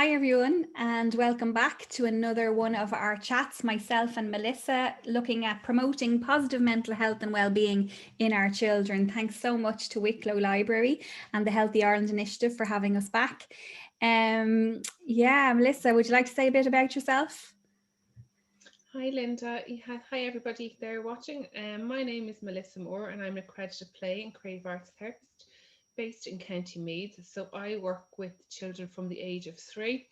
Hi everyone, and welcome back to another one of our chats. Myself and Melissa looking at promoting positive mental health and well-being in our children. Thanks so much to Wicklow Library and the Healthy Ireland Initiative for having us back. Melissa, would you like to say a bit about yourself? Hi Linda, hi everybody there watching. My name is Melissa Moore and I'm an accredited play and creative arts therapist based in County Meath. So I work with children from the age of 3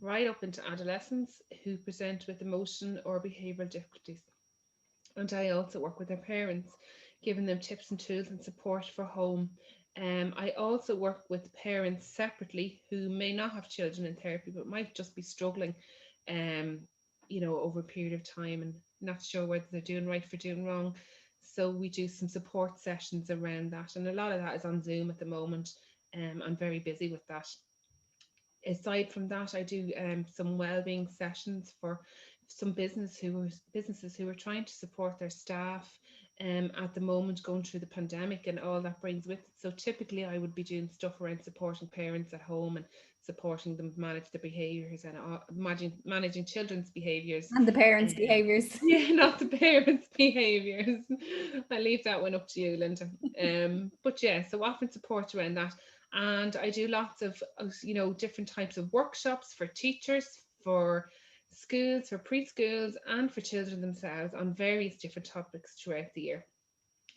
right up into adolescents who present with emotion or behavioural difficulties. And I also work with their parents, giving them tips and tools and support for home. I also work with parents separately who may not have children in therapy but might just be struggling um, over a period of time and not sure whether they're doing right for doing wrong. So we do some support sessions around that, and a lot of that is on Zoom at the moment. I'm very busy with that. Aside from that, I do some wellbeing sessions for some businesses who are trying to support their staff at the moment going through the pandemic and all that brings with it. So typically I would be doing stuff around supporting parents at home and supporting them manage their behaviours and managing children's behaviours. And the parents' Um, behaviours. yeah, not the parents' behaviours. I leave that one up to you, Linda. But yeah, so often support around that. And I do lots of different types of workshops for teachers, for schools, for preschools, and for children themselves on various different topics throughout the year.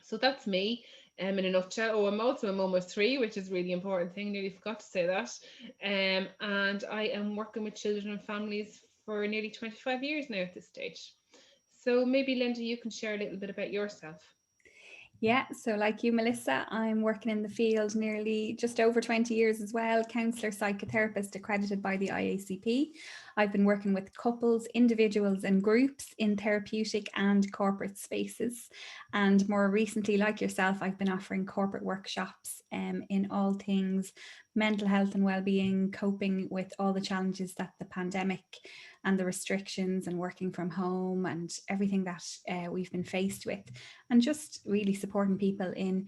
So that's me in a nutshell. Oh, I'm also a mum of 3, which is a really important thing. Nearly forgot to say that. And I am working with children and families for nearly 25 years now at this stage. So maybe Linda, you can share a little bit about yourself. Yeah, so like you, Melissa, I'm working in the field nearly just over 20 years as well, counsellor, psychotherapist accredited by the IACP. I've been working with couples, individuals and groups in therapeutic and corporate spaces. And more recently, like yourself, I've been offering corporate workshops in all things mental health and well-being, coping with all the challenges that the pandemic and the restrictions and working from home and everything that we've been faced with, and just really supporting people in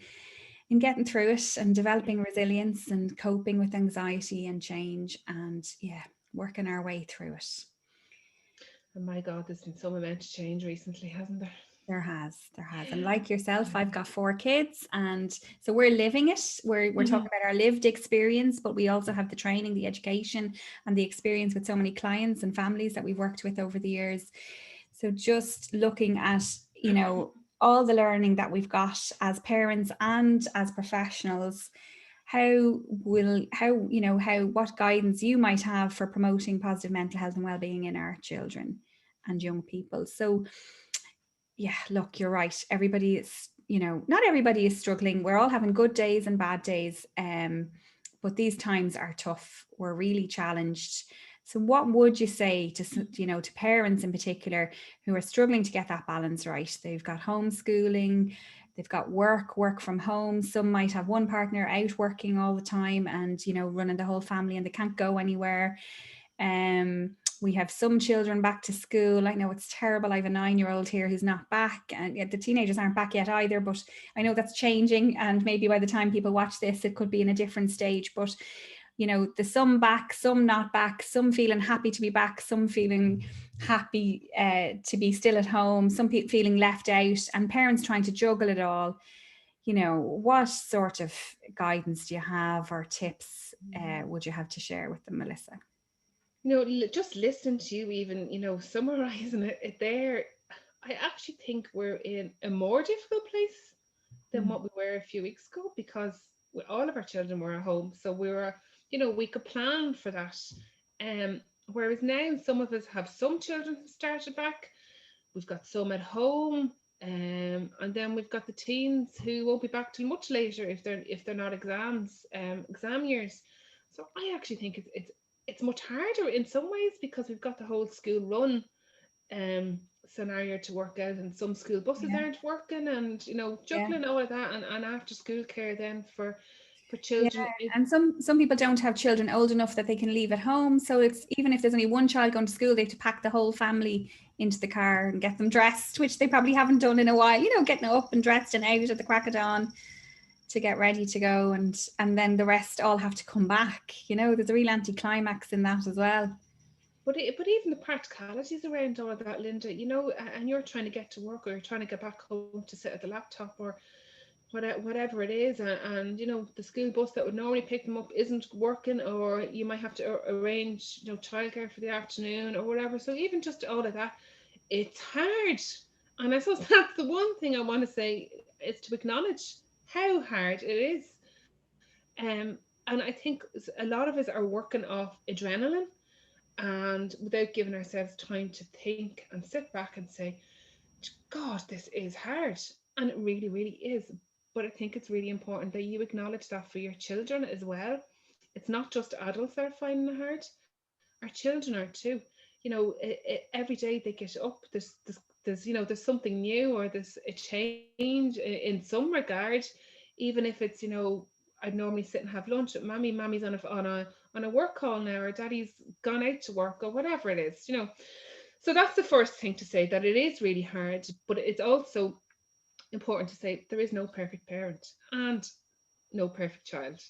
getting through it and developing resilience and coping with anxiety and change, and working our way through it. And my God, there's been some amount of change recently, hasn't there? There has. And like yourself, I've got 4 kids, and so we're living it. We're talking about our lived experience, but we also have the training, the education, and the experience with so many clients and families that we've worked with over the years. So just looking at, all the learning that we've got as parents and as professionals, what guidance you might have for promoting positive mental health and well-being in our children and young people. So yeah, look, you're right. Everybody is, not everybody is struggling. We're all having good days and bad days. But these times are tough. We're really challenged. So what would you say to parents in particular who are struggling to get that balance right? They've got homeschooling, they've got work from home. Some might have one partner out working all the time and, running the whole family, and they can't go anywhere. We have some children back to school. I know it's terrible. I have a 9-year-old here who's not back, and the teenagers aren't back yet either, but I know that's changing, and maybe by the time people watch this it could be in a different stage. But the some back, some not back, some feeling happy to be back, some feeling happy to be still at home, some feeling left out, and parents trying to juggle it all. What sort of guidance do you have, or tips would you have to share with them, Melissa? Just listening to you, even, summarizing it there, I actually think we're in a more difficult place than what we were a few weeks ago because all of our children were at home. So we could plan for that. Whereas now some of us have some children who started back, we've got some at home, and then we've got the teens who won't be back till much later if they're not exam years. So I actually think it's much harder in some ways because we've got the whole school run scenario to work out, and some school buses Yeah, aren't working, and yeah. juggling all of that, and after school care then for Yeah, children. and some people don't have children old enough that they can leave at home. So it's, even if there's only one child going to school, they have to pack the whole family into the car and get them dressed, which they probably haven't done in a while. Getting up and dressed and out at the crack of dawn to get ready to go, and then the rest all have to come back. There's a real anticlimax in that as well. But even the practicalities around all of that, Linda, and you're trying to get to work, or you're trying to get back home to sit at the laptop, or whatever it is, and the school bus that would normally pick them up isn't working, or you might have to arrange childcare for the afternoon or whatever. So even just all of that, it's hard. And I suppose that's the one thing I want to say, is to acknowledge how hard it is. And I think a lot of us are working off adrenaline, and without giving ourselves time to think and sit back and say, God, this is hard. And it really, really is. But I think it's really important that you acknowledge that for your children as well. It's not just adults that are finding it hard, our children are too. Every day they get up, there's something new, or there's a change in some regard, even if it's, I'd normally sit and have lunch with mommy. Mommy's on a work call now, or daddy's gone out to work, or whatever it is. So that's the first thing to say, that it is really hard, but it's also important to say there is no perfect parent and no perfect child.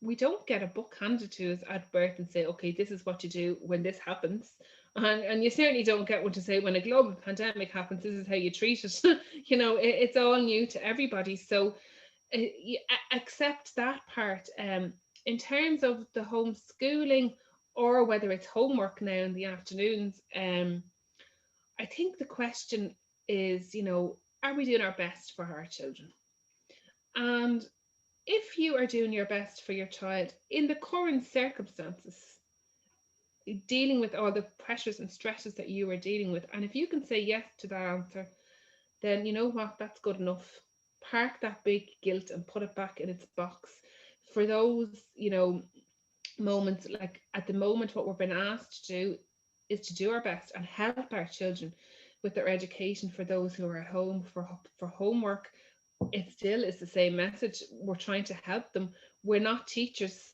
We don't get a book handed to us at birth and say, okay, this is what you do when this happens. And you certainly don't get one to say, when a global pandemic happens, this is how you treat it. It's all new to everybody. So accept that part. In terms of the homeschooling, or whether it's homework now in the afternoons, I think the question is, are we doing our best for our children? And if you are doing your best for your child in the current circumstances, dealing with all the pressures and stresses that you are dealing with, and if you can say yes to that answer, then you know what, that's good enough. Park that big guilt and put it back in its box. For those, moments, like at the moment, what we're being asked to do is to do our best and help our children with their education. For those who are at home for homework, it still is the same message. We're trying to help them. We're not teachers,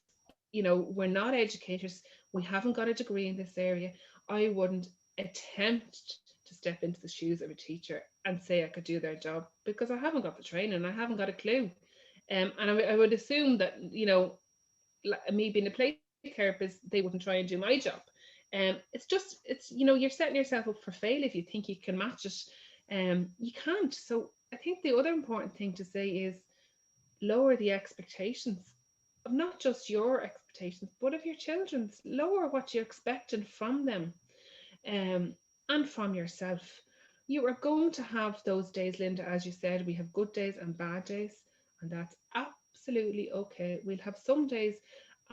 we're not educators. We haven't got a degree in this area. I wouldn't attempt to step into the shoes of a teacher and say I could do their job, because I haven't got the training, I haven't got a clue. And I would assume that, me being a play therapist, they wouldn't try and do my job. You're setting yourself up for fail if you think you can match it. You can't. So I think the other important thing to say is lower the expectations of not just your expectations, but of your children's. Lower what you're expecting from them, and from yourself. You are going to have those days, Linda, as you said. We have good days and bad days, and that's absolutely okay. We'll have some days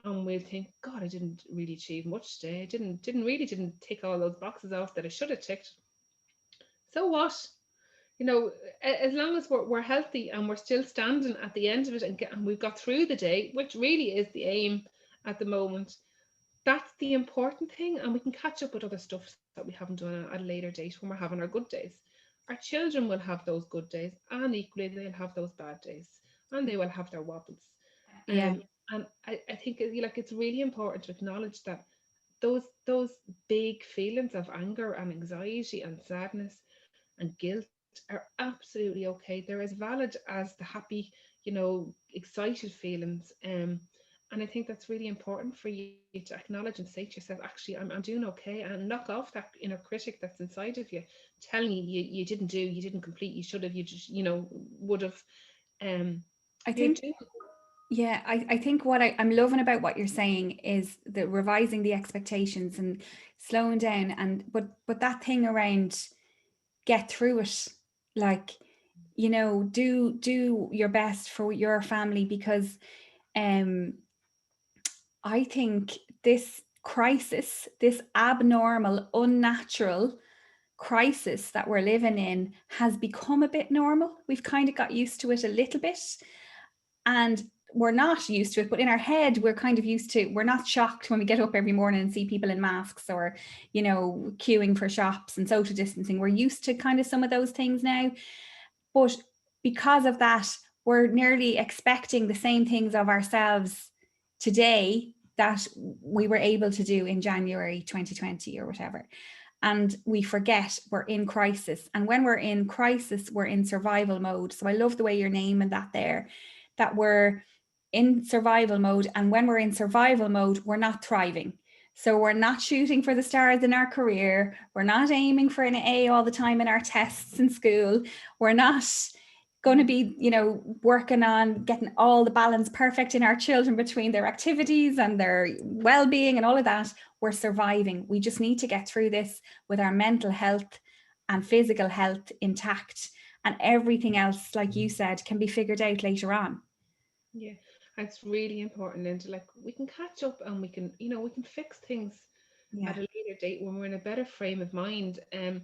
and we'll think, God, I didn't really achieve much today. I didn't tick all those boxes off that I should have ticked. So what? As long as we're healthy and we're still standing at the end of it, and we've got through the day, which really is the aim at the moment, that's the important thing. And we can catch up with other stuff that we haven't done at a later date, when we're having our good days. Our children will have those good days, and equally they'll have those bad days, and they will have their wobbles. Yeah. And I think it's really important to acknowledge that those big feelings of anger and anxiety and sadness and guilt are absolutely okay. They're as valid as the happy, excited feelings. And I think that's really important for you to acknowledge and say to yourself, actually, I'm doing okay, and knock off that inner critic that's inside of you, telling you didn't complete, you should have, you just, would have. I think, yeah, I think what I'm loving about what you're saying is the revising the expectations and slowing down, but that thing around get through it, like, do your best for your family, because I think this crisis, this abnormal, unnatural crisis that we're living in, has become a bit normal. We've kind of got used to it a little bit, and we're not used to it, but in our head we're kind of used to. We're not shocked when we get up every morning and see people in masks, or queuing for shops and social distancing. We're used to kind of some of those things now, but because of that, we're nearly expecting the same things of ourselves today that we were able to do in January 2020 or whatever. and we forget we're in crisis. And when we're in crisis, we're in survival mode. So I love the way you're naming that there, that we're in survival mode. And when we're in survival mode, we're not thriving. So we're not shooting for the stars in our career. We're not aiming for an A all the time in our tests in school. We're not going to be, working on getting all the balance perfect in our children between their activities and their well-being and all of that. We're surviving. We just need to get through this with our mental health and physical health intact, and everything else, like you said, can be figured out later on. Yeah, it's really important. And like, we can catch up and we can, we can fix things at a later date when we're in a better frame of mind. And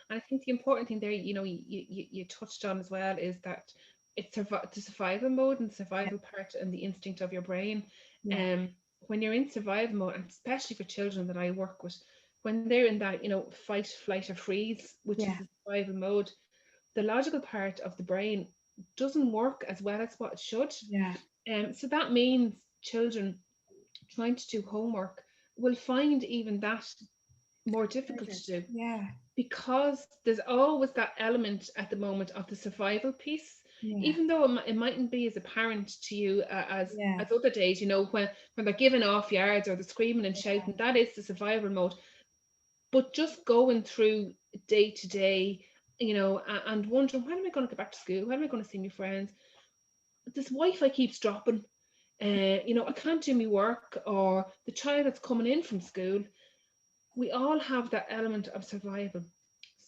I think the important thing there, you touched on as well, is that it's the survival mode and survival part and the instinct of your brain. When you're in survival mode, and especially for children that I work with, when they're in that, fight, flight, or freeze, which is the survival mode, the logical part of the brain doesn't work as well as what it should. So that means children trying to do homework will find even that more difficult to do, because there's always that element at the moment of the survival piece, even though it mightn't be as apparent to you as other days, when they're giving off yards or they're screaming and shouting. That is the survival mode. But just going through day to day, and wondering, when am I going to get back to school? When am I going to see my friends? This Wi-Fi keeps dropping. I can't do my work, or the child that's coming in from school. We all have that element of survival.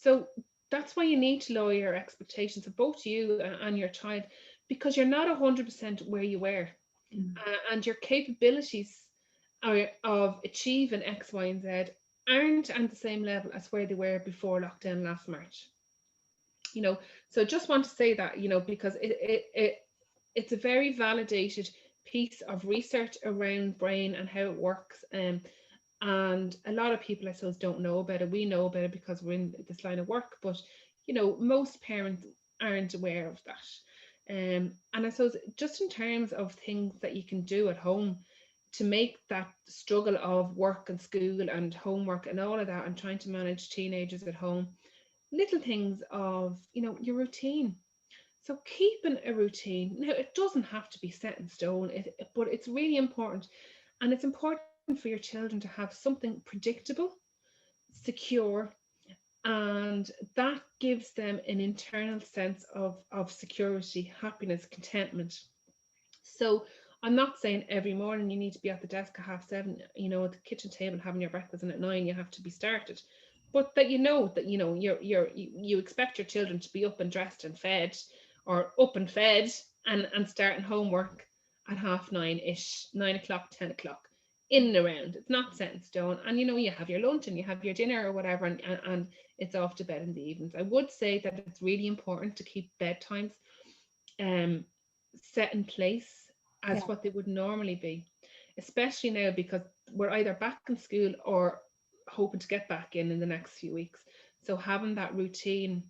So that's why you need to lower your expectations of both you and your child, because you're not 100% where you were. And your capabilities of achieving X, Y, and Z aren't at the same level as where they were before lockdown last March. So just want to say that, because it's a very validated piece of research around brain and how it works. And a lot of people, I suppose, don't know about it. We know about it because we're in this line of work, but most parents aren't aware of that. And I suppose, just in terms of things that you can do at home to make that struggle of work and school and homework and all of that, and trying to manage teenagers at home, little things of your routine. So keeping a routine, now it doesn't have to be set in stone, but it's really important. And it's important for your children to have something predictable, secure, and that gives them an internal sense of security, happiness, contentment. So I'm not saying every morning you need to be at the desk at 7:30, at the kitchen table having your breakfast, and at 9 you have to be started. But that you expect your children to be up and dressed and fed, or up and fed and starting homework at 9:30-ish, 9 o'clock, 10 o'clock, in and around. It's not set in stone. And you have your lunch and you have your dinner or whatever, and it's off to bed in the evenings. I would say that it's really important to keep bedtimes set in place as what they would normally be, especially now because we're either back in school or hoping to get back in the next few weeks. So having that routine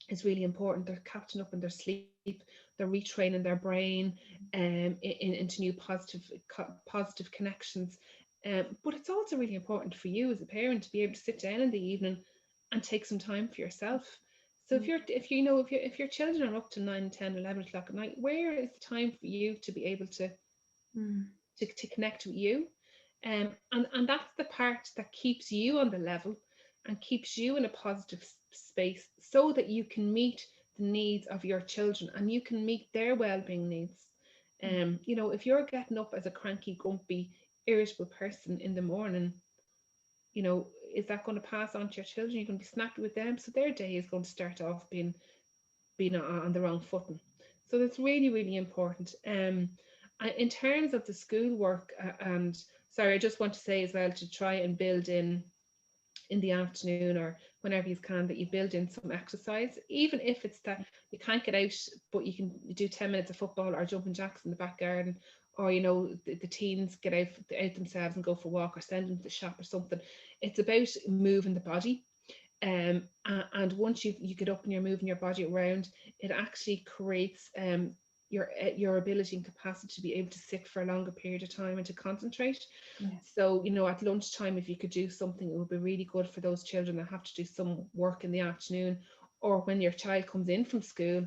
is really important. They're catching up in their sleep, they're retraining their brain into new positive connections. But it's also really important for you as a parent to be able to sit down in the evening and take some time for yourself. So if your children are up to 9, 10, 11 o'clock at night, where is the time for you to be able to connect with you? And that's the part that keeps you on the level and keeps you in a positive space, so that you can meet the needs of your children and you can meet their well-being needs. If you're getting up as a cranky, grumpy, irritable person in the morning, is that going to pass on to your children? You're going to be snappy with them, so their day is going to start off being on the wrong footing. So that's really, really important. In terms of the schoolwork, and sorry, I just want to say as well, to try and build in the afternoon or whenever you can, that you build in some exercise, even if it's that you can't get out, but you can do 10 minutes of football or jumping jacks in the back garden, or the teens get out themselves and go for a walk, or send them to the shop or something. It's about moving the body. And once you get up and you're moving your body around, it actually creates your ability and capacity to be able to sit for a longer period of time and to concentrate. Yeah. So, you know, at lunchtime, if you could do something, it would be really good for those children that have to do some work in the afternoon, or when your child comes in from school,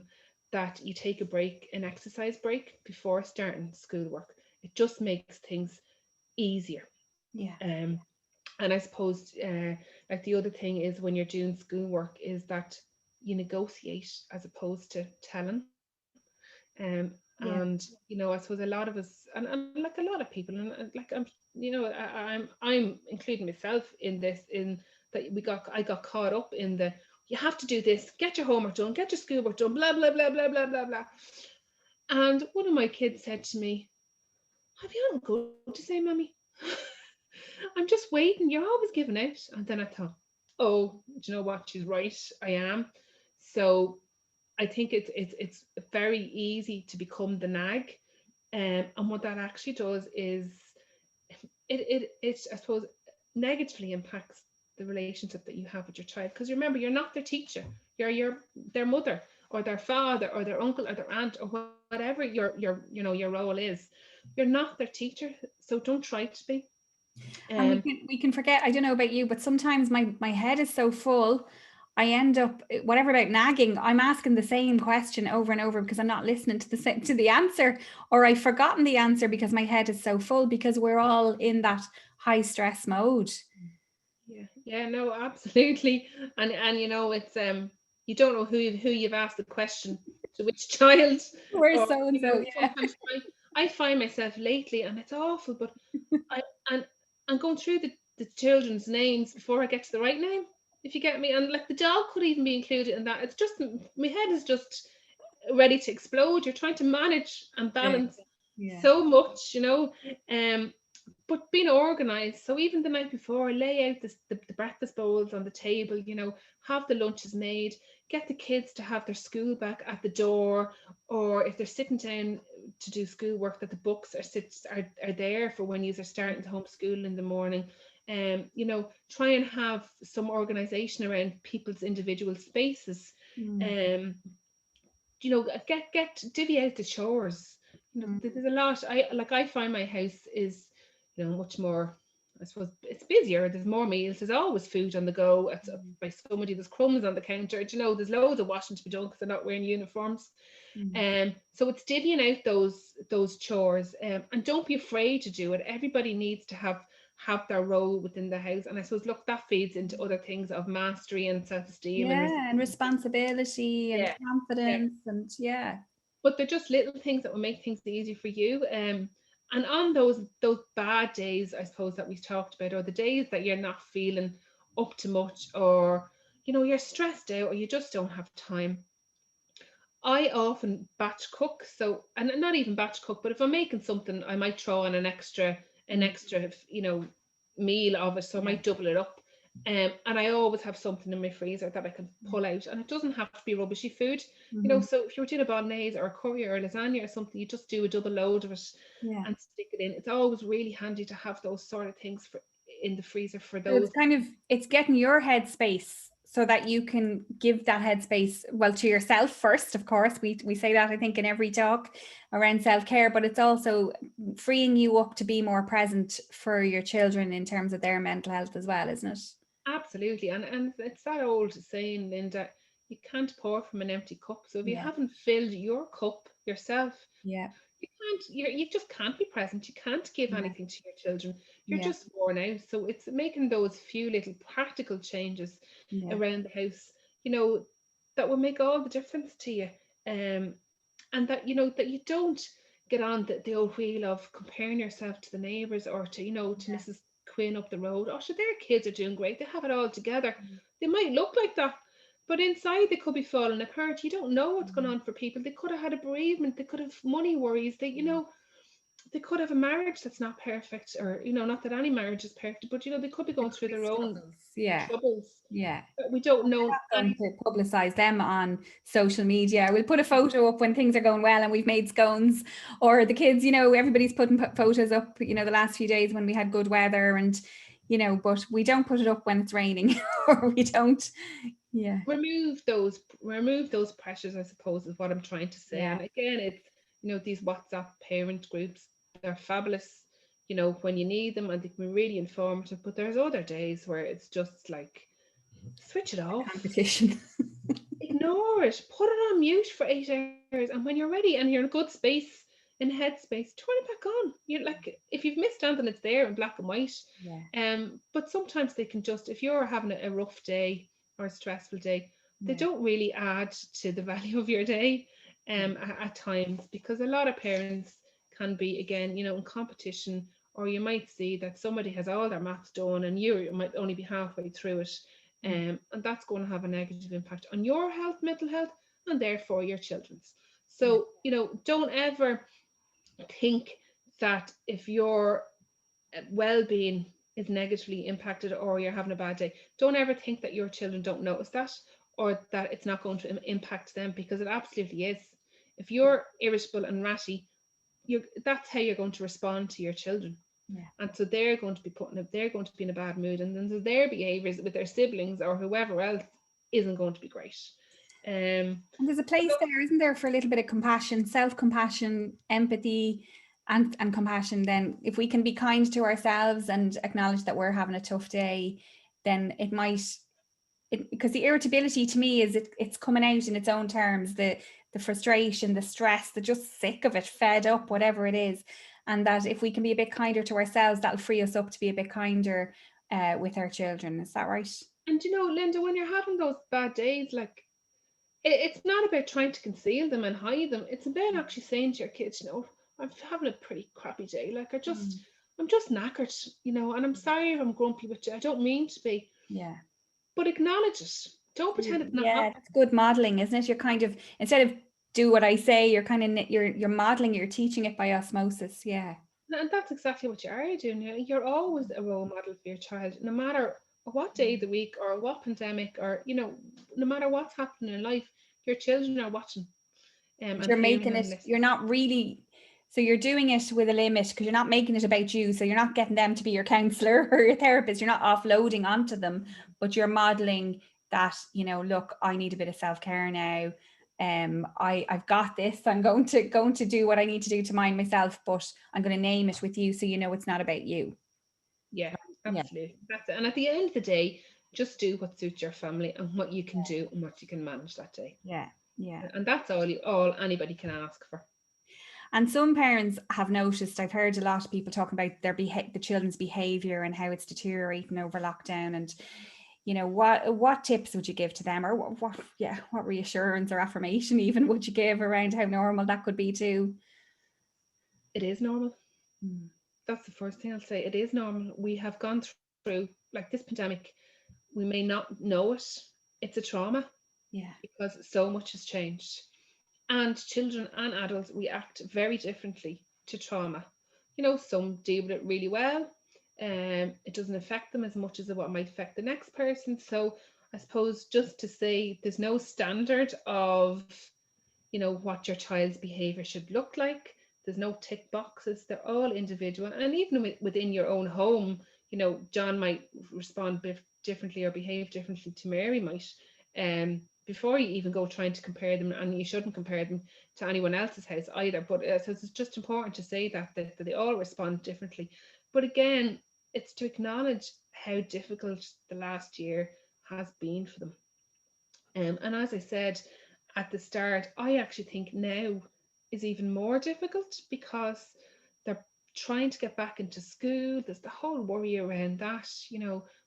that you take a break, an exercise break before starting schoolwork. It just makes things easier. Yeah. And I suppose, like the other thing is when you're doing schoolwork is that you negotiate as opposed to telling. And Yeah. you know, I suppose a lot of us, and like a lot of people, and like I'm including myself in this, in that I got caught up in the, you have to do this, get your homework done, get your schoolwork done, blah blah blah blah blah blah blah. And one of my kids said to me, "Have you anything good to say, Mummy?" I'm just waiting. You're always giving out. And then I thought, oh, do you know what? She's right. I am. So I think it's very easy to become the nag, and what that actually does is it I suppose negatively impacts the relationship that you have with your child, because remember, you're not their teacher, you're their mother or their father or their uncle or their aunt or whatever your your role is. You're not their teacher, so don't try to be. And Um, we can forget, I don't know about you, but sometimes my head is so full, I end up, whatever about nagging, I'm asking the same question over and over because I'm not listening to the answer, or I've forgotten the answer because my head is so full, because we're all in that high stress mode. yeah, no, absolutely. And you know, it's you don't know who you've asked the question to, which child, We're or so and you know, so, yeah. sometimes I find myself lately, and it's awful, but I and I'm going through the children's names before I get to the right name, if you get me. And like the dog could even be included in that. It's just, my head is just ready to explode. You're trying to manage and Yeah. balance Yeah. so much, you know. Um, but being organized, so even the night before, lay out the breakfast bowls on the table, you know, have the lunches made, get the kids to have their school back at the door, or if they're sitting down to do schoolwork, that the books are there for when you are starting to homeschool in the morning. You know, try and have some organization around people's individual spaces. Mm. Um, you know, get divvy out the chores. You know, Mm. there's a lot. I find my house is, you know, much more, I suppose it's busier. There's more meals. There's always food on the go. It's by somebody. There's crumbs on the counter. You know, there's loads of washing to be done because they're not wearing uniforms. Mm. So it's divvying out those chores. And don't be afraid to do it. Everybody needs to have their role within the house. And I suppose, look, that feeds into other things of mastery and self-esteem and Yeah, and responsibility and yeah, yeah. confidence, and yeah. But they're just little things that will make things easier for you. And on those bad days, I suppose, that we talked about, or the days that you're not feeling up to much, or you know, you're stressed out, or you just don't have time, I often batch cook. So, and not even batch cook, but if I'm making something, I might throw on an Mm. extra, you know, meal of it. So I Yeah. might double it up. And I always have something in my freezer that I can Yeah. pull out, and it doesn't have to be rubbishy food. You know, Mhm. so if you're doing a bolognese or a curry or a lasagna or something, you just do a double load of it Yeah. and stick it in. It's always really handy to have those sort of things in the freezer for So it's those. kind of, it's getting your headspace so that you can give that headspace, well, to yourself first, of course. We say that, I think, in every talk around self-care, but it's also freeing you up to be more present for your children in terms of their mental health as well, isn't it? Absolutely. And it's that old saying, Linda, you can't pour from an empty cup. So if you Yeah. haven't filled your cup yourself, Yeah. you just can't be present. You can't give Yeah. anything to your children. You're Yeah. just worn out. So it's making those few little practical changes Yeah. around the house, you know, that will make all the difference to you. Um, and that, you know, that you don't get on the old wheel of comparing yourself to the neighbours, or to, you know, to Mrs. Quinn up the road. Oh, sure, their kids are doing great. They have it all together. They might look like that, but inside they could be falling apart. You don't know what's going on for people. They could have had a bereavement. They could have money worries. They, you know, they could have a marriage that's not perfect, or, you know, not that any marriage is perfect, but, you know, they could be There going could through be their own struggles. Yeah. troubles. Yeah. But we don't know Going any. to publicize them on social media. We'll put a photo up when things are going well and we've made scones, or the kids, you know, everybody's putting photos up, you know, the last few days when we had good weather, and, you know, but we don't put it up when it's raining or we don't. Yeah. Remove those pressures, I suppose, is what I'm trying to say. Yeah. And again, it's these WhatsApp parent groups, they're fabulous, when you need them, and they can be really informative. But there's other days where it's just like, switch it off, Competition. ignore it, put it on mute for 8 hours, and when you're ready and you're in a good space, in headspace, turn it back on. You're like, if you've missed something, it's there in black and white. Yeah. But sometimes they can just, if you're having a rough day or a stressful day, they Yeah. don't really add to the value of your day at times, because a lot of parents can be, again, in competition, or you might see that somebody has all their maths done and you might only be halfway through it. And that's going to have a negative impact on your health, mental health, and therefore your children's. So, don't ever think that if your well-being is negatively impacted or you're having a bad day, don't ever think that your children don't notice that, or that it's not going to impact them, because it absolutely is. If you're irritable and ratty, that's how you're going to respond to your children. Yeah. And so they're going to be in a bad mood, and then their behaviours with their siblings or whoever else isn't going to be great. And there's a place there, isn't there, for a little bit of compassion, self-compassion, empathy, and compassion. Then if we can be kind to ourselves and acknowledge that we're having a tough day, then it might, because the irritability to me is it's coming out in its own terms, the frustration, the stress, the just sick of it, fed up, whatever it is. And that if we can be a bit kinder to ourselves, that'll free us up to be a bit kinder with our children. Is that right? And Linda, when you're having those bad days, like, it's not about trying to conceal them and hide them. It's about actually saying to your kids, I'm having a pretty crappy day. Like, I'm just knackered, and I'm sorry if I'm grumpy with you. I don't mean to be. Yeah. But acknowledge it. Don't pretend it's not Yeah, happening. that's good modeling, isn't it? You're kind of, instead of do what I say, you're kind of you're modeling, you're teaching it by osmosis. Yeah. And that's exactly what you are doing. You're always a role model for your child, no matter what day of the week or what pandemic, or no matter what's happening in life, your children are watching But and you're hearing making it, and listening. you're not really, so you're doing it with a limit, because you're not making it about you. So you're not getting them to be your counselor or your therapist. You're not offloading onto them, but you're modeling that, look, I need a bit of self-care now. I've got this. I'm going to do what I need to do to mind myself, but I'm going to name it with you so it's not about you. Yeah, Yeah. absolutely. That's it. And at the end of the day, just do what suits your family and what you can do and what you can manage that day. Yeah. Yeah. And that's all anybody can ask for. And some parents have noticed, I've heard a lot of people talking about the children's behaviour and how it's deteriorating over lockdown. And what tips would you give to them, or what reassurance or affirmation even would you give around how normal that could be too? It is normal. That's the first thing I'll say. It is normal. We have gone through, like, this pandemic. We may not know it. It's a trauma. Yeah. Because so much has changed. And children and adults react very differently to trauma. Some deal with it really well. It doesn't affect them as much as what might affect the next person. So I suppose just to say, there's no standard of, what your child's behavior should look like. There's no tick boxes. They're all individual. And even within your own home, John might respond differently or behave differently to Mary might. Before you even go trying to compare them, and you shouldn't compare them to anyone else's house either. But so it's just important to say that they all respond differently. But again, it's to acknowledge how difficult the last year has been for them. And as I said at the start, I actually think now is even more difficult, because they're trying to get back into school. There's the whole worry around that.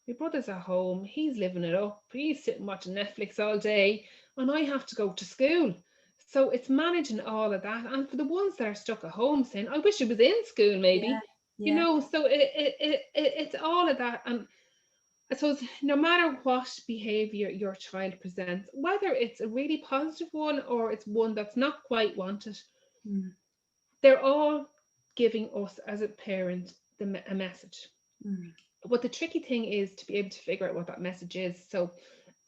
My brother's at home, he's living it up, he's sitting watching Netflix all day, and I have to go to school. So it's managing all of that. And for the ones that are stuck at home saying, I wish it was in school, maybe, so it's all of that. And I suppose no matter what behaviour your child presents, whether it's a really positive one or it's one that's not quite wanted, they're all giving us as a parent a message. But the tricky thing is to be able to figure out what that message is. So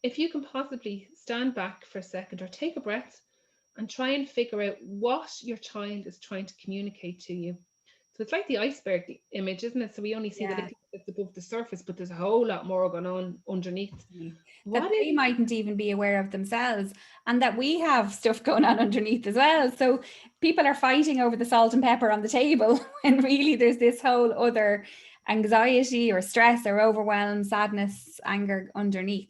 if you can possibly stand back for a second or take a breath and try and figure out what your child is trying to communicate to you. So it's like the iceberg image, isn't it? So we only see the Yeah. little bits above the surface, but there's a whole lot more going on underneath. That What is they mightn't even be aware of themselves, and that we have stuff going on underneath as well. So people are fighting over the salt and pepper on the table when really there's this whole other anxiety or stress or overwhelm, sadness, anger underneath.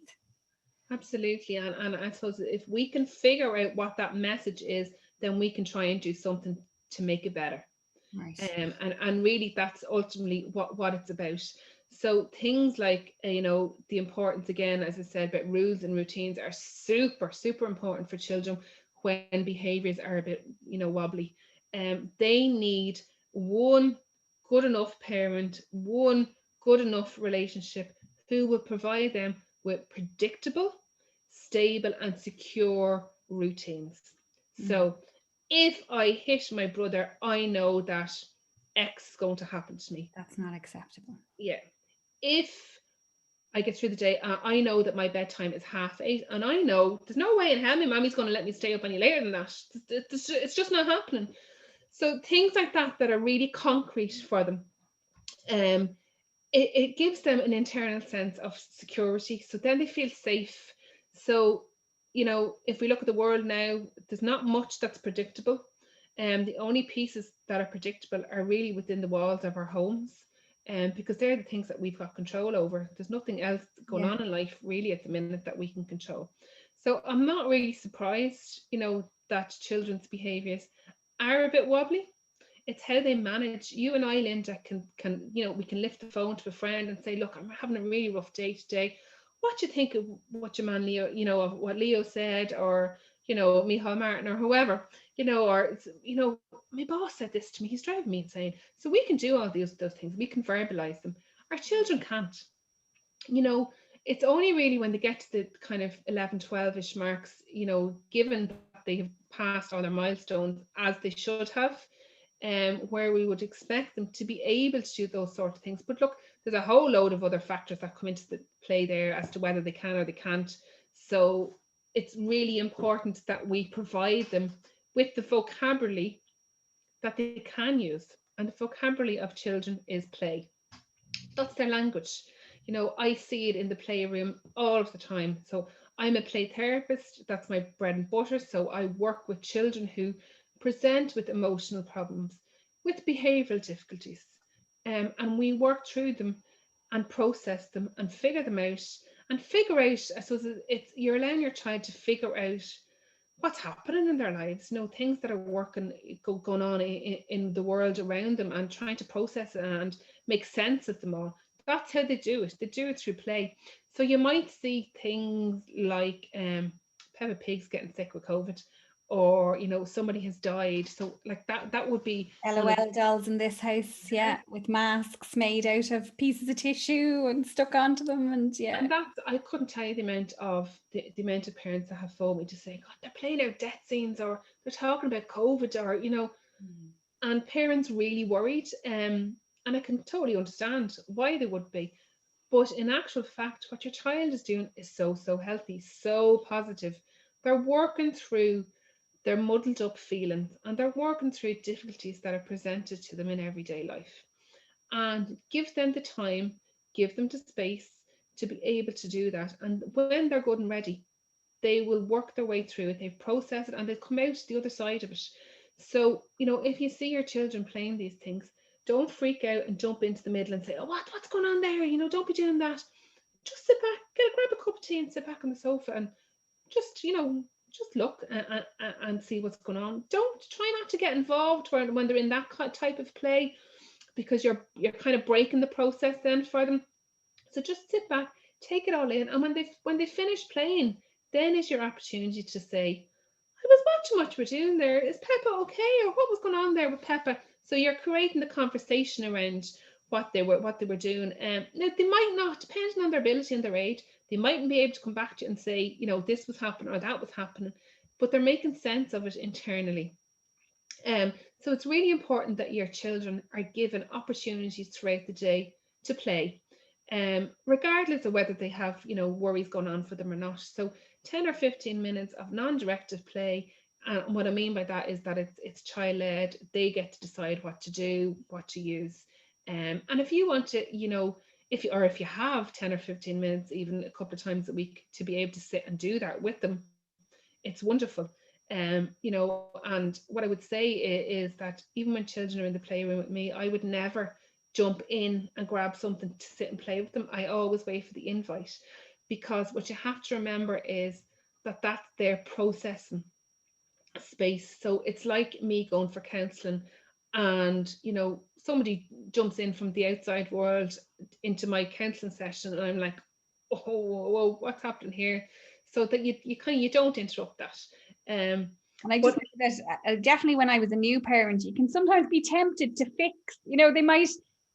absolutely? And I suppose if we can figure out what that message is, then we can try and do something to make it better. Right. And really that's ultimately what it's about. So things like the importance, again, as I said, about rules and routines are super important for children when behaviors are a bit wobbly. They need one good enough parent, one good enough relationship who will provide them with predictable, stable and secure routines. Mm, So if I hit my brother, I know that X is going to happen to me. that's not acceptable. Yeah. If I get through the day, I know that my bedtime is 8:30, and I know there's no way in hell my mommy's going to let me stay up any later than that. It's just not happening. So things like that are really concrete for them. Um, it gives them an internal sense of security. So then they feel safe. So, if we look at the world now, there's not much that's predictable. The only pieces that are predictable are really within the walls of our homes. Because they're the things that we've got control over. There's nothing else going Yeah. on in life really at the minute that we can control. So I'm not really surprised, that children's behaviours are a bit wobbly. It's how they manage. You and I, Linda, can we can lift the phone to a friend and say, look, I'm having a really rough day today. What do you think of what your man Leo, of what Leo said, or Michal Martin or whoever, or my boss said this to me, he's driving me insane. So we can do all those things, we can verbalize them. Our children can't. It's only really when they get to the kind of 11, 12-ish marks, given that they have passed all their milestones as they should have, where we would expect them to be able to do those sort of things. But look, there's a whole load of other factors that come into the play there as to whether they can or they can't. So it's really important that we provide them with the vocabulary that they can use. And the vocabulary of children is play. That's their language. I see it in the playroom all of the time. So I'm a play therapist. That's my bread and butter. So I work with children who present with emotional problems, with behavioral difficulties. And we work through them and process them and figure them out and figure out, I suppose you're allowing your child to figure out what's happening in their lives, things that are going on in the world around them, and trying to process it and make sense of them all. That's how they do it. They do it through play. So you might see things like Peppa Pig's getting sick with COVID, or somebody has died. So like that would be one of LOL dolls in this house, yeah, with masks made out of pieces of tissue and stuck onto them, and yeah. and that's, I couldn't tell you the amount of parents that have phoned me to say, God, they're playing out death scenes, or they're talking about COVID, or Mm. and parents really worried. And I can totally understand why they would be. But in actual fact, what your child is doing is so healthy, so positive. They're working through their muddled up feelings, and they're working through difficulties that are presented to them in everyday life. And give them the time, give them the space to be able to do that. And when they're good and ready, they will work their way through it. They've processed it and they've come out the other side of it. So, if you see your children playing these things, don't freak out and jump into the middle and say, oh, what's going on there? Don't be doing that. Just sit back, grab a cup of tea and sit back on the sofa and just look and see what's going on. Don't try not to get involved when they're in that type of play, because you're kind of breaking the process then for them. So just sit back, take it all in, and when they finish playing, then is your opportunity to say, I was watching what you were doing there. Is Peppa okay, or what was going on there with Peppa? So you're creating the conversation around what they were doing. Now they might not, depending on their ability and their age, they mightn't be able to come back to you and say, this was happening or that was happening, but they're making sense of it internally. So it's really important that your children are given opportunities throughout the day to play, regardless of whether they have, worries going on for them or not. So 10 or 15 minutes of non-directive play, And what I mean by that is that it's child-led. They get to decide what to do, what to use. And if you want to, if you have 10 or 15 minutes, even a couple of times a week, to be able to sit and do that with them, it's wonderful. And what I would say is that even when children are in the playroom with me, I would never jump in and grab something to sit and play with them. I always wait for the invite, because what you have to remember is that that's their processing space. So it's like me going for counselling, and somebody jumps in from the outside world into my counselling session, and I'm like, oh, whoa, what's happening here? So that you don't interrupt that. And I just But know that definitely when I was a new parent, you can sometimes be tempted to fix,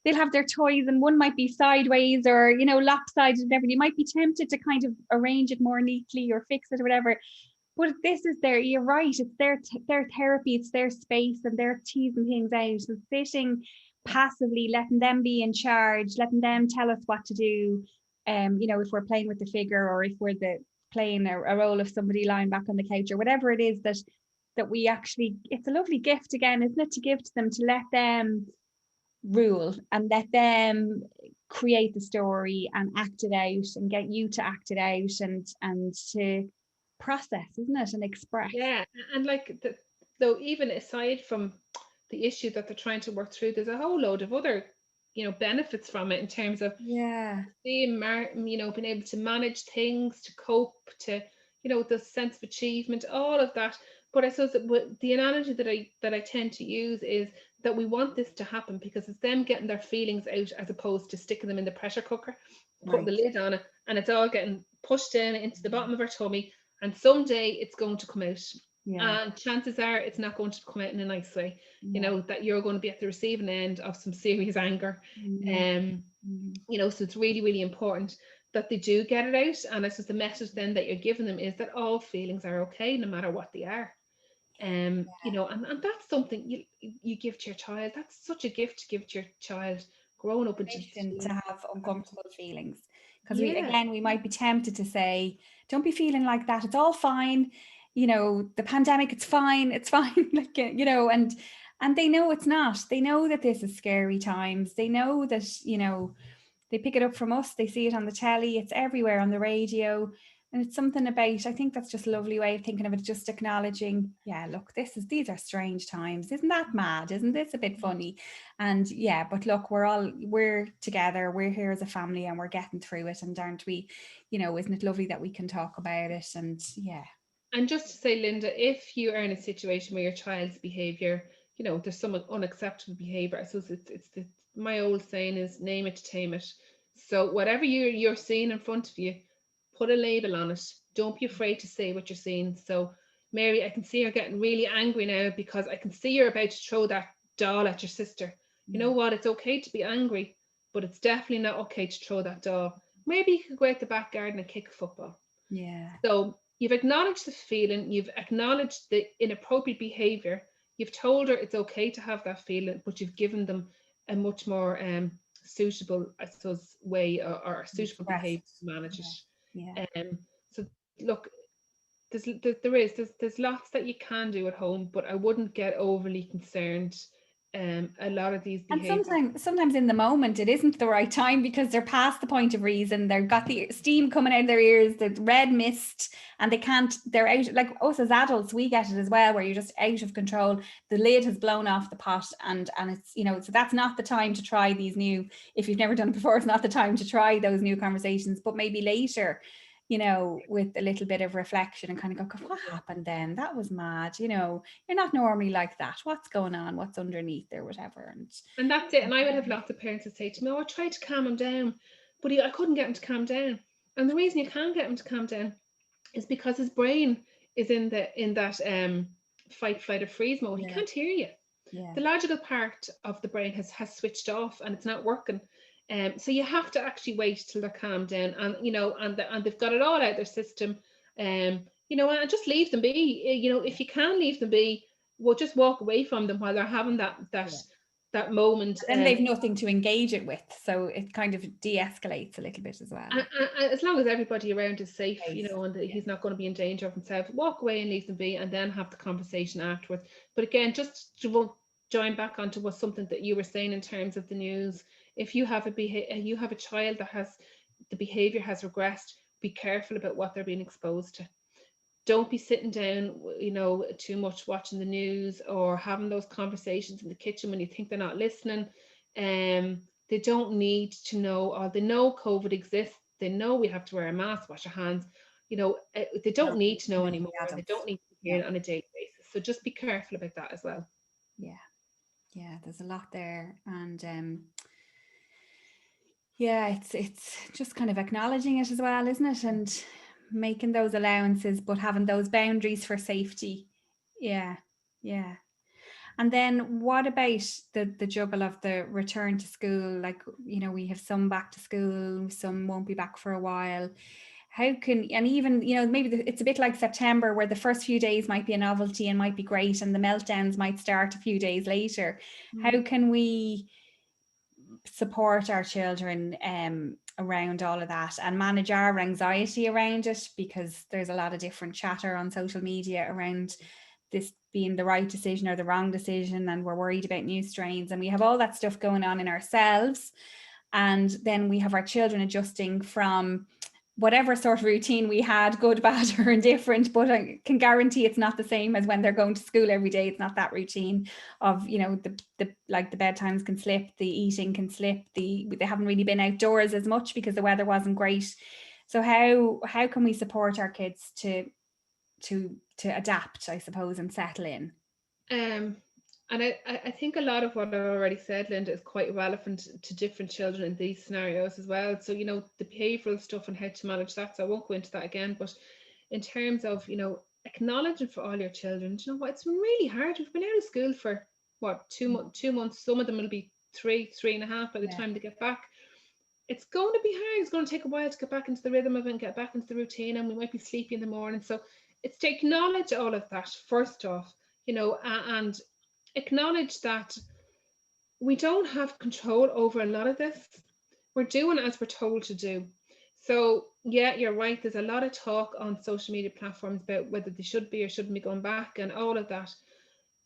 they'll have their toys and one might be sideways or, lopsided and whatever. You might be tempted to kind of arrange it more neatly or fix it or whatever. But this is you're right, it's their therapy, it's their space, and they're teasing things out. So sitting passively, letting them be in charge, letting them tell us what to do. If we're playing with the figure, or if we're playing a role of somebody lying back on the couch, or whatever it is that we actually, it's a lovely gift again, isn't it, to give to them, to let them rule and let them create the story and act it out and get you to act it out and to process, isn't it, and express. yeah, and though, even aside from the issue that they're trying to work through, there's a whole load of other benefits from it, in terms of Yeah, being being able to manage things, to cope, to the sense of achievement, all of that. But I suppose that the analogy that I tend to use is that we want this to happen because it's them getting their feelings out, as opposed to sticking them in the pressure cooker, putting the right. lid on it, and it's all getting pushed in into the bottom of our tummy, and someday it's going to come out. Yeah, And chances are it's not going to come out in a nice way, yeah. that you're going to be at the receiving end of some serious anger. Mm-hmm. um so it's really, really important that they do get it out. And I suppose the message then that you're giving them is that all feelings are okay, no matter what they are. And that's something you give to your child. That's such a gift to give to your child growing up into the Permission to teen. have uncomfortable feelings, because Yeah, we might be tempted to say, don't be feeling like that, it's all fine, the pandemic, it's fine, it's fine. Like, and they know it's not. They know that this is scary times. They know that, they pick it up from us, they see it on the telly, it's everywhere on the radio. And it's something about, I think that's just a lovely way of thinking of it, just acknowledging, yeah, look, these are strange times. Isn't that mad? Isn't this a bit funny? And yeah, but look, we're together, we're here as a family, and we're getting through it. And aren't we, isn't it lovely that we can talk about it? And yeah. and just to say, Linda, if you are in a situation where your child's behavior, there's some unacceptable behavior, I suppose it's my old saying is, name it to tame it. So whatever you're seeing in front of you, put a label on it. Don't be afraid to say what you're seeing. So Mary, I can see you're getting really angry now, because I can see you're about to throw that doll at your sister. You Yeah. know what? It's okay to be angry, but it's definitely not okay to throw that doll. Maybe you could go out the back garden and kick a football. Yeah. So you've acknowledged the feeling, you've acknowledged the inappropriate behavior, you've told her it's okay to have that feeling, but you've given them a much more suitable, I suppose, way, or suitable Express behavior it. to manage Yeah. Yeah. it. So look, there's lots that you can do at home, but I wouldn't get overly concerned. A lot of these And behaviors. sometimes in the moment, it isn't the right time, because they're past the point of reason. They've got the steam coming out of their ears, the red mist, and they're out. Like us as adults, we get it as well, where you're just out of control. The lid has blown off the pot, and it's, so that's not the time to try these new, if you've never done it before, it's not the time to try those new conversations, but maybe later, with a little bit of reflection, and kind of go, what happened then? That was mad. You're not normally like that. What's going on? What's underneath or whatever? And that's it. And I would have lots of parents that say to me, "Oh, I tried to calm him down, but I couldn't get him to calm down." And the reason you can't get him to calm down is because his brain is in that fight, flight, or freeze mode. He Yeah. can't hear you. Yeah. The logical part of the brain has switched off, and it's not working. So you have to actually wait till they're calmed down, and and they've got it all out their system. And just leave them be. If you can leave them be, well, just walk away from them while they're having that Yeah. that moment. Then they've nothing to engage it with, so it kind of de-escalates a little bit as well. And as long as everybody around is safe, you Safe. know, and that he's not going to be in danger of himself, walk away and leave them be, and then have the conversation afterwards. But again, just to join back onto what something that you were saying in terms of the news, if you have a child that has the behavior has regressed, be careful about what they're being exposed to. Don't be sitting down, you know, too much watching the news or having those conversations in the kitchen when you think they're not listening. They don't need to know, or they know COVID exists. They know we have to wear a mask, wash our hands. You know, they don't need to know anymore. They don't need to hear it on a daily basis. So just be careful about that as well. Yeah, there's a lot there, and yeah, it's just kind of acknowledging it as well, isn't it? And making those allowances, but having those boundaries for safety. Yeah. And then what about the juggle of the return to school? Like, you know, we have some back to school, some won't be back for a while. How can, and even, you know, maybe it's a bit like September, where the first few days might be a novelty and might be great, and the meltdowns might start a few days later. How can we support our children around all of that and manage our anxiety around it? Because there's a lot of different chatter on social media around this being the right decision or the wrong decision, and we're worried about new strains, and we have all that stuff going on in ourselves, and then we have our children adjusting from whatever sort of routine we had, good, bad, or indifferent. But I can guarantee it's not the same as when they're going to school every day. It's not that routine of, you know, the like the bedtimes can slip, the eating can slip, they haven't really been outdoors as much because the weather wasn't great. So how can we support our kids to adapt, I suppose, and settle in? And I think a lot of what I already said, Linda, is quite relevant to different children in these scenarios as well. So, you know, the behavioural stuff and how to manage that. So I won't go into that again. But in terms of, you know, acknowledging for all your children, you know what, it's been really hard. We've been out of school for what, 2 months. Some of them will be 3.5 by the time they get back. It's going to be hard. It's going to take a while to get back into the rhythm of it and get back into the routine. And we might be sleepy in the morning. So it's to acknowledge all of that first off, you know, and acknowledge that we don't have control over a lot of this. We're doing as we're told to do. So yeah, you're right. There's a lot of talk on social media platforms about whether they should be or shouldn't be going back and all of that.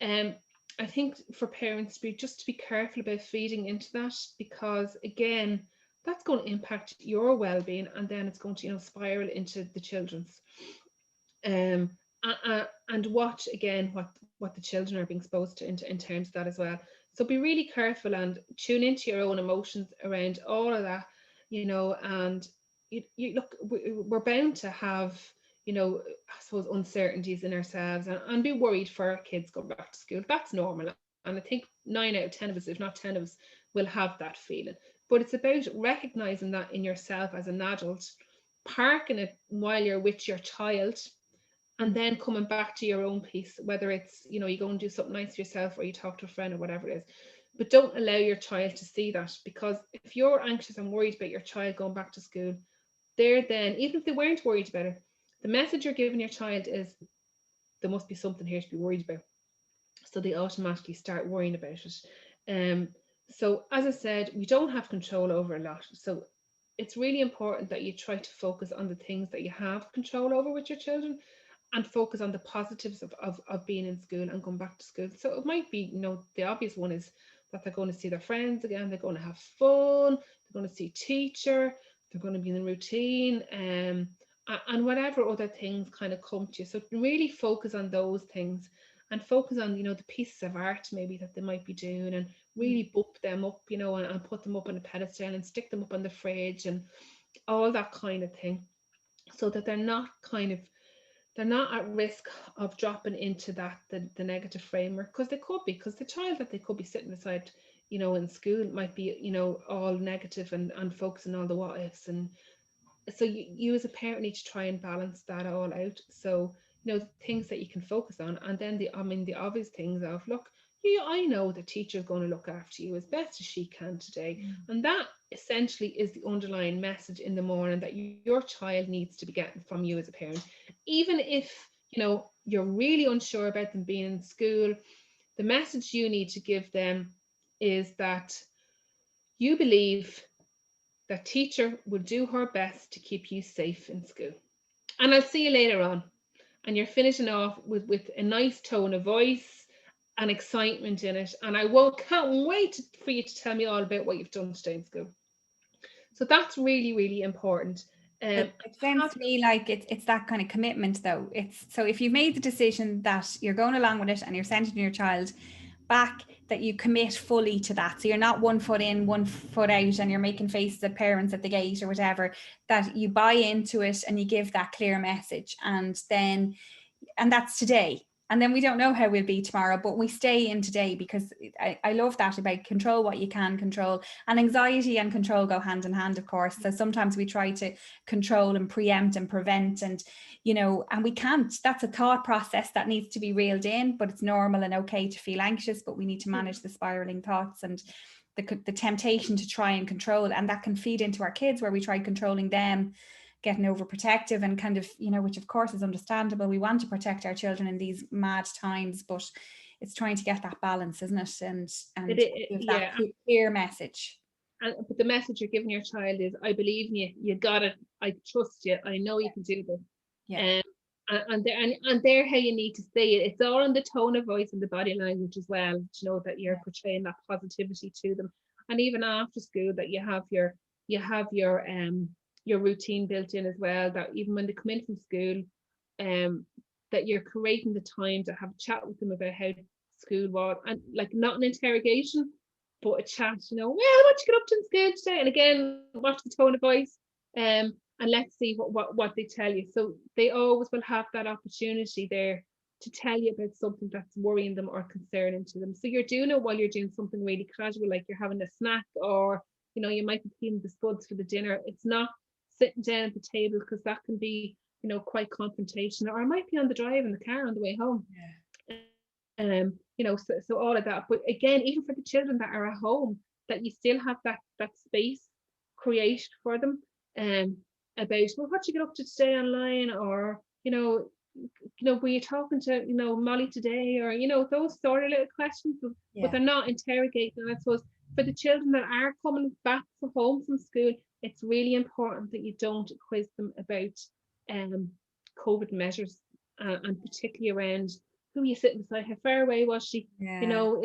I think for parents, just to be careful about feeding into that, because again, that's going to impact your well-being, and then it's going to, you know, spiral into the children's. And watch again what the children are being exposed to in terms of that as well. So be really careful and tune into your own emotions around all of that, you know. And you look, we're bound to have, you know, I suppose, uncertainties in ourselves, and be worried for our kids going back to school. That's normal, and I think 9 out of 10 of us, if not 10 of us, will have that feeling. But it's about recognizing that in yourself as an adult, parking it while you're with your child, and then coming back to your own piece, whether it's, you know, you go and do something nice for yourself or you talk to a friend or whatever it is. But don't allow your child to see that, because if you're anxious and worried about your child going back to school, they're then, even if they weren't worried about it, the message you're giving your child is there must be something here to be worried about. So they automatically start worrying about it. So as I said, we don't have control over a lot. So it's really important that you try to focus on the things that you have control over with your children, and focus on the positives of being in school and going back to school. So it might be, you know, the obvious one is that they're going to see their friends again, they're going to have fun, they're going to see teacher, they're going to be in the routine, and whatever other things kind of come to you. So really focus on those things, and focus on, you know, the pieces of art maybe that they might be doing, and really book them up, you know, and put them up on a pedestal and stick them up on the fridge and all that kind of thing, so that they're not at risk of dropping into that the negative framework, because they could be, because the child that they could be sitting beside, you know, in school might be, you know, all negative and focusing on the what ifs. And so you as a parent need to try and balance that all out. So, you know, things that you can focus on, and then the obvious things of, look, I know the teacher is going to look after you as best as she can today. And that essentially is the underlying message in the morning that your child needs to be getting from you as a parent. Even if, you know, you're really unsure about them being in school, the message you need to give them is that you believe that teacher will do her best to keep you safe in school. And I'll see you later on. And you're finishing off with a nice tone of voice and excitement in it. And can't wait for you to tell me all about what you've done today in school. So that's really, really important. It sounds to me like it's that kind of commitment, though. It's so if you've made the decision that you're going along with it and you're sending your child back, that you commit fully to that. So you're not 1 foot in, 1 foot out, and you're making faces at parents at the gate or whatever. That you buy into it and you give that clear message, and that's today. And then we don't know how we'll be tomorrow, but we stay in today, because I love that about control what you can control. And anxiety and control go hand in hand, of course. So sometimes we try to control and preempt and prevent, and and we can't. That's a thought process that needs to be reeled in, but it's normal and okay to feel anxious, but we need to manage the spiraling thoughts and the temptation to try and control. And that can feed into our kids, where we try controlling them, getting overprotective, and kind of, which of course is understandable. We want to protect our children in these mad times, but it's trying to get that balance, isn't it? And give that clear message. But the message you're giving your child is, I believe in you, you got it, I trust you, I know you can do this. Yeah. And they're how you need to say it. It's all in the tone of voice and the body language as well, to know that you're portraying that positivity to them. And even after school, that you have your routine built in as well, that even when they come in from school, that you're creating the time to have a chat with them about how school was, and like not an interrogation, but a chat, well, what you get up to in school today? And again, watch the tone of voice, and let's see what they tell you. So they always will have that opportunity there to tell you about something that's worrying them or concerning to them. So you're doing it while you're doing something really casual, like you're having a snack, or you might be peeling the spuds for the dinner. It's not sitting down at the table, because that can be quite confrontational, or I might be on the drive in the car on the way home. So all of that. But again, even for the children that are at home, that you still have that space created for them, about, well, what you get up to today online, or were you talking to Molly today, or those sort of little questions, but they're not interrogating. And I suppose for the children that are coming back from home from school, it's really important that you don't quiz them about COVID measures, and particularly around who you sitting beside, how far away was she, how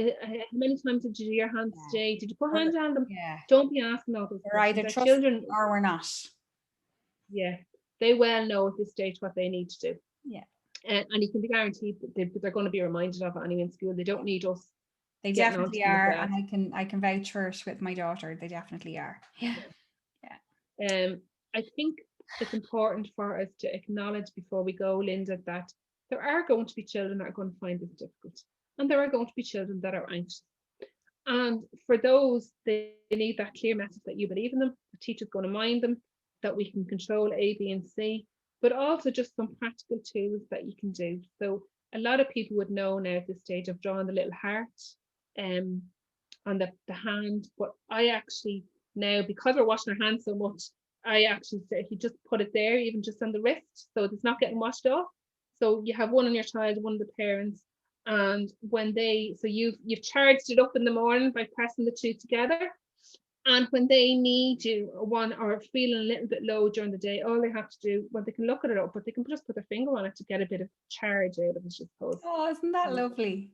many times did you do your hands today, did you put hands on them? Don't be asking all those questions. Either trust children or we're not. They well know at this stage what they need to do. And you can be guaranteed that they're going to be reminded of it anyway in school. They don't need us. They definitely are, and I can vouch for it with my daughter. They definitely are. I think it's important for us to acknowledge before we go, Linda, that there are going to be children that are going to find this difficult, and there are going to be children that are anxious. And for those, they need that clear message that you believe in them, the teacher's going to mind them, that we can control A, B, and C, but also just some practical tools that you can do. So a lot of people would know now at this stage of drawing the little heart on the hand, but I actually now, because we're washing our hands so much, I actually say if you just put it there, even just on the wrist, so it's not getting washed off. So you have one on your child, one of the parents, and when you've charged it up in the morning by pressing the two together, and when they need you or feeling a little bit low during the day, all they have to do, well, they can look at it up, but they can just put their finger on it to get a bit of charge out of it, I suppose. Oh, isn't that lovely?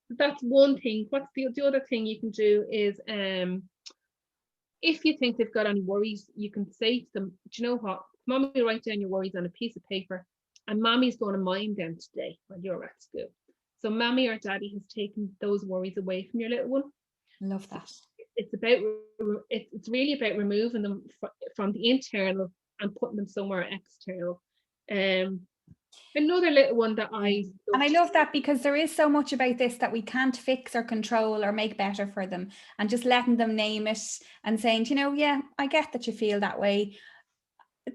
That's one thing. What's the other thing you can do is, if you think they've got any worries, you can say to them, do you know what, Mommy, write down your worries on a piece of paper, and Mommy's going to mind them today when you're at school. So Mommy or Daddy has taken those worries away from your little one. Love that. It's really about removing them from the internal and putting them somewhere external. Another little one that I love that, because there is so much about this that we can't fix or control or make better for them, and just letting them name it and saying, I get that you feel that way.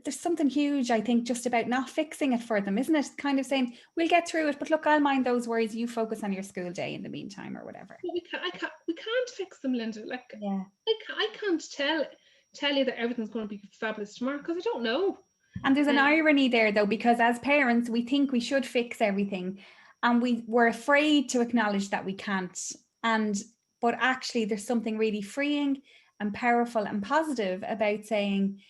There's something huge, I think, just about not fixing it for them, isn't it? Kind of saying, we'll get through it, but look, I'll mind those worries, you focus on your school day in the meantime, or whatever. We can't fix them, Linda. I can't tell you that everything's going to be fabulous tomorrow, because I don't know. And there's an irony there, though, because as parents, we think we should fix everything, and we're afraid to acknowledge that we can't. And But actually there's something really freeing and powerful and positive about saying,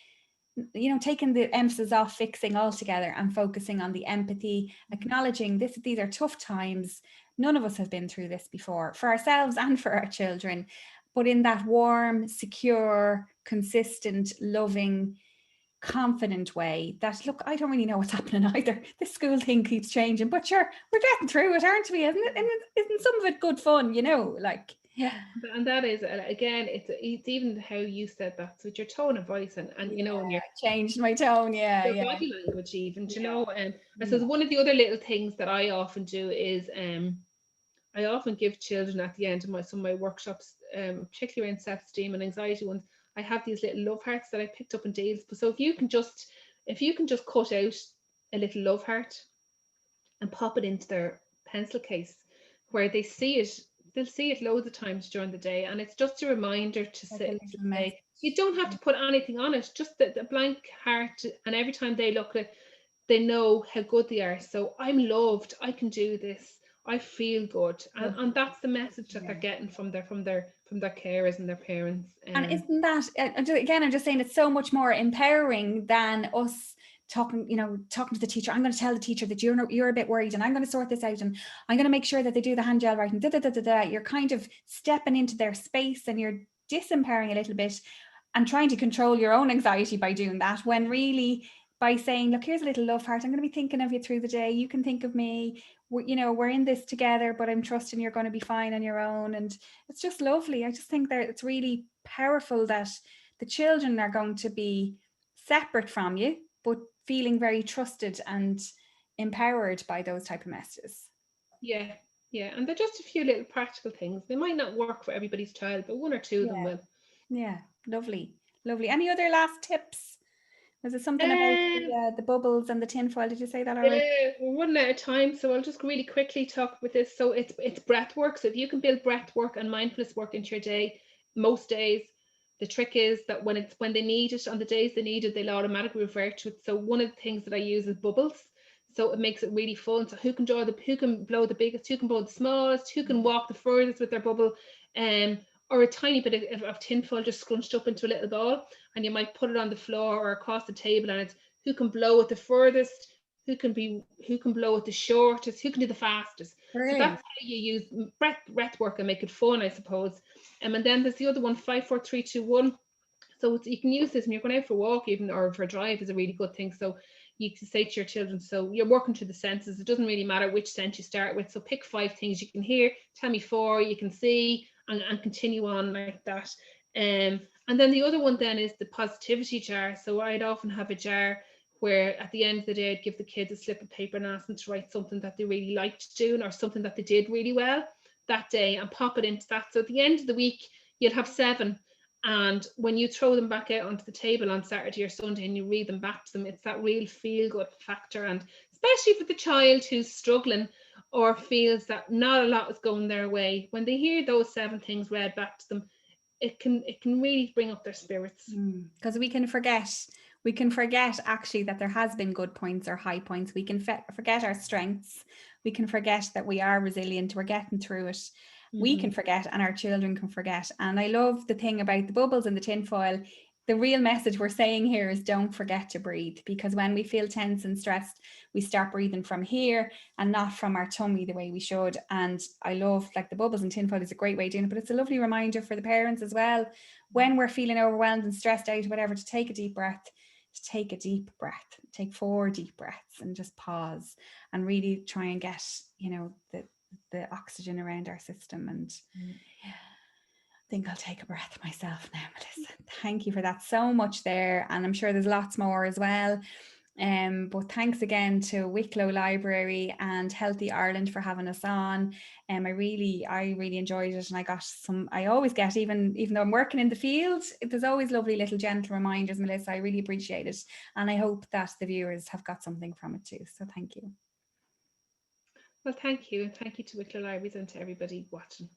you know, taking the emphasis off fixing altogether and focusing on the empathy, acknowledging these are tough times. None of us have been through this before, for ourselves and for our children, but in that warm, secure, consistent, loving, confident way that, look, I don't really know what's happening either. This school thing keeps changing, but sure, we're getting through it, aren't we? Isn't it? And isn't some of it good fun, you know, like, yeah. And that is, again, it's even how you said that, so with your tone of voice and you know, and your Changed my tone, your body language even, you know. I suppose Yeah. one of the other little things that I often do is I often give children at the end of some of my workshops, particularly around self-esteem and anxiety ones, I have these little love hearts that I picked up in deals. So if you can just cut out a little love heart and pop it into their pencil case where they see it, they'll see it loads of times during the day, and it's just a reminder to say, you don't have to put anything on it, just the blank heart, and every time they look at it, they know how good they are. So I'm loved, I can do this, I feel good, and that's the message that they're getting from their carers and their parents. And isn't that, again, I'm just saying, it's so much more empowering than us talking to the teacher. I'm going to tell the teacher that you're a bit worried, and I'm going to sort this out, and I'm going to make sure that they do the hand gel right, and You're kind of stepping into their space, and you're disempowering a little bit and trying to control your own anxiety by doing that, when really, by saying, look, here's a little love heart, I'm going to be thinking of you through the day, you can think of me, we're in this together, but I'm trusting you're going to be fine on your own. And it's just lovely. I just think that it's really powerful that the children are going to be separate from you, but feeling very trusted and empowered by those type of messages. Yeah, and they're just a few little practical things. They might not work for everybody's child, but one or two of them will. Yeah, lovely. Any other last tips? Was it something about the bubbles and the tinfoil? Did you say that already? We're running out of time, so I'll just really quickly talk about this. So it's breath work. So if you can build breath work and mindfulness work into your day, most days, the trick is that when they need it, on the days they need it, they'll automatically revert to it. So one of the things that I use is bubbles. So it makes it really fun. So who can blow the biggest, who can blow the smallest, who can walk the furthest with their bubble, or a tiny bit of tinfoil just scrunched up into a little ball, and you might put it on the floor or across the table, and it's who can blow it the furthest, who can blow it the shortest, who can do the fastest. Brilliant. So that's how you use breath work and make it fun, I suppose. And then there's the other one, 5, 4, 3, 2, 1. So you can use this when you're going out for a walk, even, or for a drive, is a really good thing. So you can say to your children, so you're working through the senses. It doesn't really matter which sense you start with. So pick 5 things you can hear, tell me 4 you can see, and continue on like that. And then the other one then is the positivity jar. So I'd often have a jar where at the end of the day, I'd give the kids a slip of paper and ask them to write something that they really liked doing, or something that they did really well that day, and pop it into that. So at the end of the week, you'll have 7. And when you throw them back out onto the table on Saturday or Sunday and you read them back to them, it's that real feel-good factor. And especially for the child who's struggling or feels that not a lot is going their way, when they hear those 7 things read back to them, it can really bring up their spirits. Because we can forget actually that there has been good points or high points. We can forget our strengths. We can forget that we are resilient. We're getting through it. We can forget, and our children can forget. And I love the thing about the bubbles and the tinfoil. The real message we're saying here is don't forget to breathe, because when we feel tense and stressed, we start breathing from here and not from our tummy the way we should. And I love, like, the bubbles and tinfoil is a great way of doing it, but it's a lovely reminder for the parents as well, when we're feeling overwhelmed and stressed out, whatever, to take a deep breath, take 4 deep breaths and just pause and really try and get, the oxygen around our system. And I think I'll take a breath myself now, Melissa. Thank you for that, so much there, and I'm sure there's lots more as well. But thanks again to Wicklow Library and Healthy Ireland for having us on. I really enjoyed it, and I always get, even though I'm working in the field, there's always lovely little gentle reminders, Melissa. I really appreciate it, and I hope that the viewers have got something from it too. So thank you. Well, thank you, and thank you to Wicklow Libraries and to everybody watching.